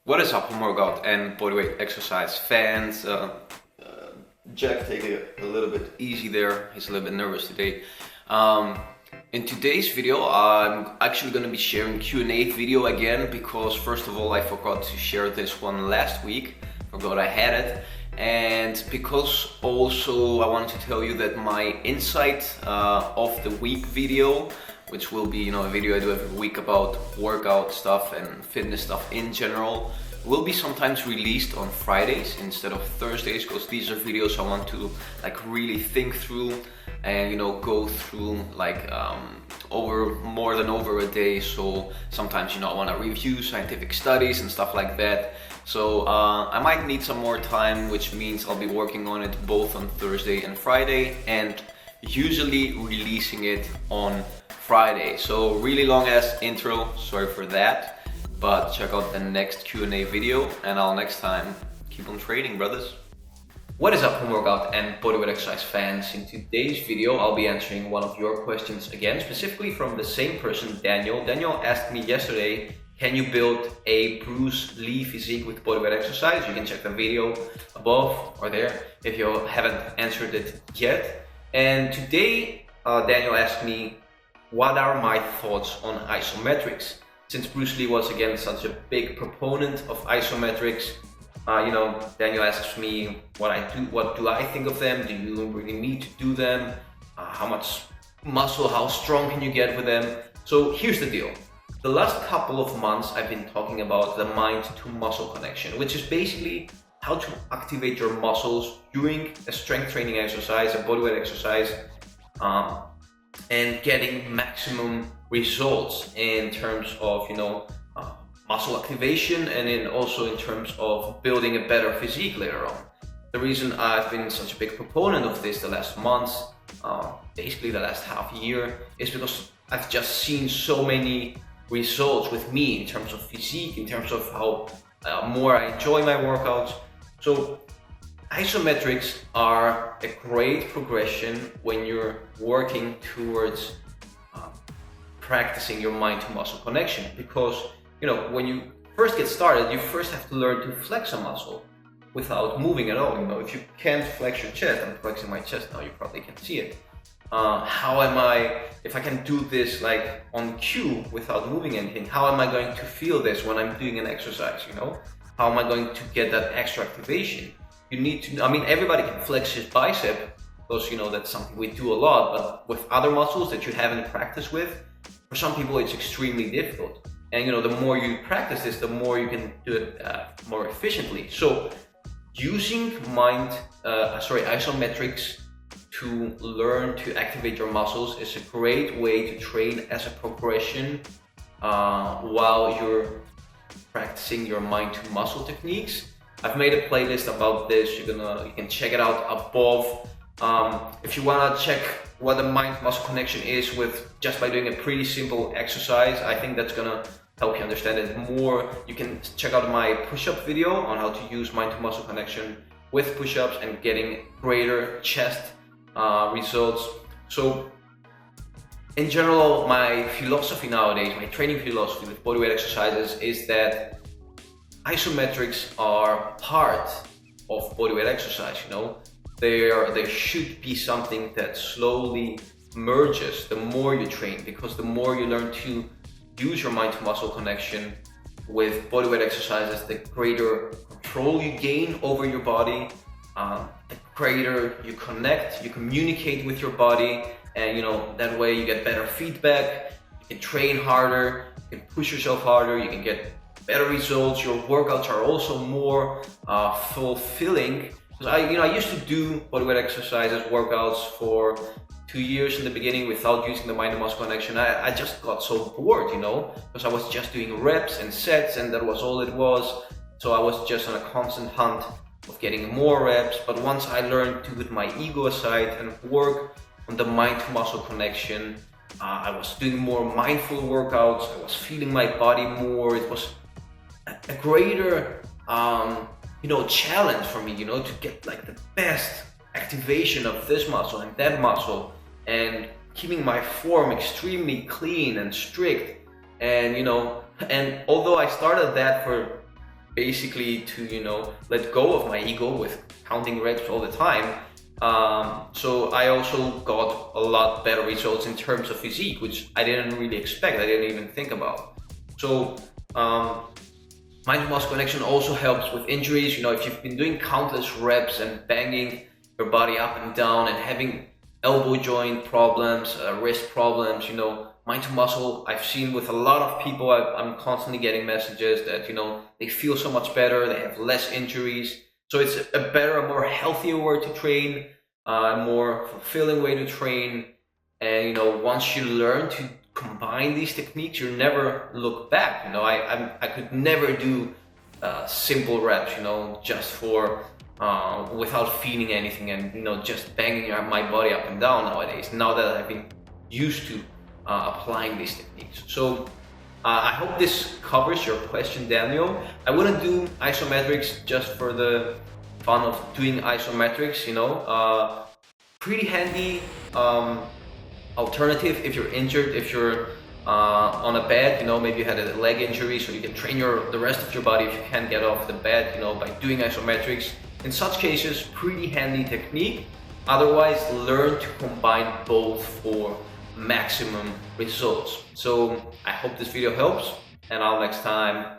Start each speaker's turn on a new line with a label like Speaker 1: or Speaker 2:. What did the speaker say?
Speaker 1: What is up, home workout and bodyweight exercise fans? Jack, take it a little bit easy there. He's a little bit nervous today. In today's video, I'm actually going to be sharing Q&A video again because first of all, I forgot to share this one last week. Forgot I had it. And because also I wanted to tell you that my insight of the week video, which will be a video I do every week about workout stuff and fitness stuff in general, will be sometimes released on Fridays instead of Thursdays, because these are videos I want to really think through and go through over a day. So sometimes I want to review scientific studies and stuff like that. So I might need some more time, which means I'll be working on it both on Thursday and Friday, and usually releasing it on Friday. So really long ass intro, sorry for that, but check out the next Q&A video and I'll next time keep on training, brothers. What is up, home workout and bodyweight exercise fans? In today's video I'll be answering one of your questions again, specifically from the same person, Daniel. Daniel asked me yesterday, can you build a Bruce Lee physique with bodyweight exercise? You can check the video above or there if you haven't answered it yet. And today Daniel asked me, what are my thoughts on isometrics? Since Bruce Lee was again such a big proponent of isometrics, Daniel asks me what do I think of them? Do you really need to do them? How much muscle, how strong can you get with them? So here's the deal. The last couple of months I've been talking about the mind to muscle connection, which is basically how to activate your muscles during a strength training exercise, a bodyweight exercise, and getting maximum results in terms of muscle activation, and then also in terms of building a better physique later on. The reason I've been such a big proponent of this the last months, basically the last half year, is because I've just seen so many results with me in terms of physique, in terms of how more I enjoy my workouts. So isometrics are a great progression when you're working towards practicing your mind to muscle connection, because when you first get started, you first have to learn to flex a muscle without moving at all. If you can't flex your chest, I'm flexing my chest now, you probably can see it. If I can do this on cue without moving anything, how am I going to feel this when I'm doing an exercise? How am I going to get that extra activation? You need to, everybody can flex his bicep, because that's something we do a lot, but with other muscles that you haven't practiced with, for some people it's extremely difficult. And the more you practice this, the more you can do it more efficiently. So using isometrics to learn to activate your muscles is a great way to train as a progression while you're practicing your mind to muscle techniques. I've made a playlist about this. You can check it out above. If you wanna check what the mind muscle connection is just by doing a pretty simple exercise, I think that's gonna help you understand it more. You can check out my push-up video on how to use mind to muscle connection with push-ups and getting greater chest results. So in general, my philosophy nowadays, my training philosophy with bodyweight exercises is that isometrics are part of bodyweight exercise. They should be something that slowly merges the more you train, because the more you learn to use your mind to muscle connection with bodyweight exercises, the greater control you gain over your body, the greater you connect, you communicate with your body, and that way you get better feedback, you can train harder, you can push yourself harder, you can get better results. Your workouts are also more fulfilling. Because I used to do bodyweight exercises, workouts for 2 years in the beginning without using the mind to muscle connection. I just got so bored, because I was just doing reps and sets, and that was all it was. So I was just on a constant hunt of getting more reps. But once I learned to put my ego aside and work on the mind to muscle connection, I was doing more mindful workouts. I was feeling my body more. It was a greater challenge for me, to get the best activation of this muscle and that muscle, and keeping my form extremely clean and strict. And and although I started that for basically to, you know, let go of my ego with counting reps all the time. So I also got a lot better results in terms of physique, which I didn't really expect, I didn't even think about. So mind-to-muscle connection also helps with injuries. You know, if you've been doing countless reps and banging your body up and down and having elbow joint problems, wrist problems, you know, mind-to-muscle, I've seen with a lot of people, I'm constantly getting messages that, you know, they feel so much better, they have less injuries. So it's a better, a more healthier way to train, a more fulfilling way to train. And, you know, once you learn to combine these techniques, you never look back. You know, I could never do simple reps, you know, just for without feeling anything and, you know, just banging my body up and down nowadays, now that I've been used to applying these techniques. So I hope this covers your question, Daniel. I wouldn't do isometrics just for the fun of doing isometrics, you know. Pretty handy alternative if you're injured, if you're on a bed, you know, maybe you had a leg injury, so you can train the rest of your body if you can't get off the bed, you know, by doing isometrics. In such cases, pretty handy technique. Otherwise, learn to combine both for maximum results. So I hope this video helps, and I'll next time